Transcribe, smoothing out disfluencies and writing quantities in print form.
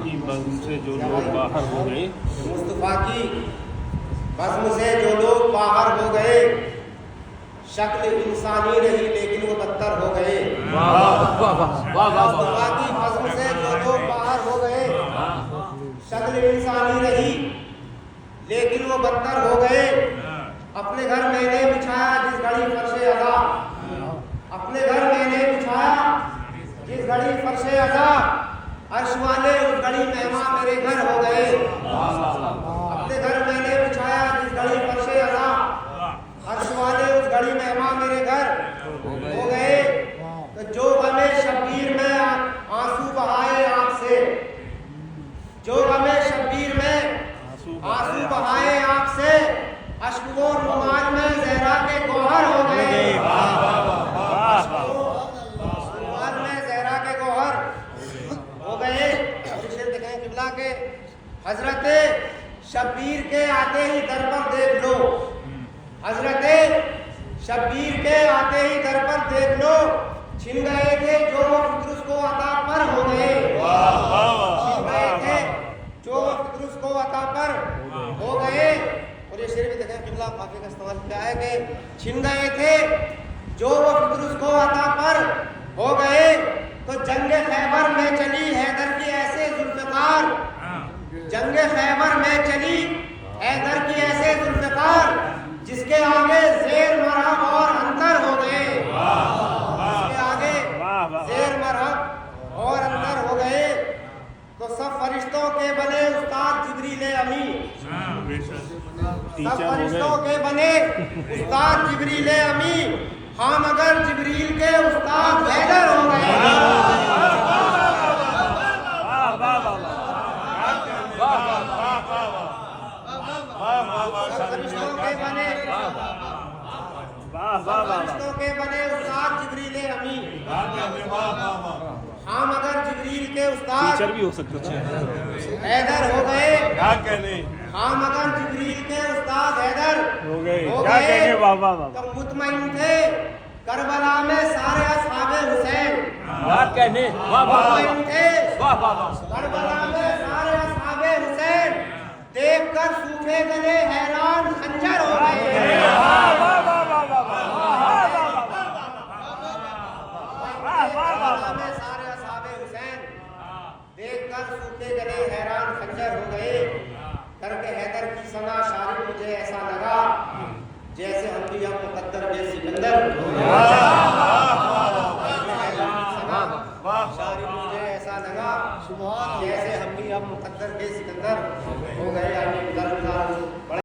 की बज़्म से जो लोग बाहर हो गए, मुस्तफ़ा की बज़्म से जो लोग बाहर हो गए, शक्ल इंसानी रही लेकिन वो बदतर हो गए। मुस्तफ़ा की बज़्म से जो लोग बाहर हो गए, शक्ल इंसानी रही लेकिन वो बदतर हो गए। अपने घर मैंने बिछाया जिस घड़ी फर्शे अज़ा, अपने घर मैंने बिछाया जिस घड़ी फर्शे अज़ा, अर्श वाले उस घड़ी मेहमान मेरे घर हो गए। अपने घर मैंने बिछाया जिस घड़ी फर्शे अज़ा, अर्श वाले उस घड़ी मेहमान मेरे घर हो गए। तो जो गमे शब्बीर में आंसू बहाए आँख से, जो गमे शब्बीर में आंसू बहाए आँख से, अश्को रुमाल में ज़हरा के गौहर हो गए। रुमाल में ज़हरा के गौहर हो गए। शेर देखें किबला के, हजरत शब्बीर के आते ही दर पर देख लो, हजरत शब्बीर के आते ही दर पर देख लो, छिन गए थे जो फिक्र उसको अता पर हो गए। छिन गए थे जो फिक्र उसको अता पर हो गए। और ये शेर भी देखें किबला काफी का इस्तेमाल किया है कि छिन गए थे जो वो फिक्र उसको अता पर हो गए। तो जंगे खैबर में चली हैदर की ऐसे जुल्फ़िकार, जंगे खैबर में चली हैदर की ऐसे जुल्फ़िकार, जिसके आगे ज़ेर मरहब और अंतर हो गए। जिसके आगे ज़ेर मरहब और अंतर हो गए। तो सब फरिश्तों के बने उस्ताद जिब्रील अमी, सब फरिश्तों के बने उस्ताद जिब्रील अमी, हम अगर जिब्रील के उस्ताद हैदर हो गए। फरिश्तों के बने उस्ताद जिब्रील अमी, हम अगर जिब्रील के उस्ताद टीचर भी हो सकते हैं हैदर हो गए। क्या कहने, हम अगर जिब्रील के उस्ताद हैदर हो गए, क्या कहने बाबा तो मुतमईन थे करबला में सारे असहाबे हुसैन। क्या कहने, मुतमईन थे करबला में सारे असहाबे हुसैन, देखकर सूखे गले हैरान खंजर हो गए। करबला में सारे असहाबे हुसैन, देखकर सूखे गले हैरान खंजर हो गए। करके हैदर की सना शारिक मुझे ऐसा लगा जैसे हम भी हम मुकद्दर बे सिकंदर। शारिक मुझे ऐसा लगा जैसे हम भी हम मुकद्दर बे सिकंदर हो गए।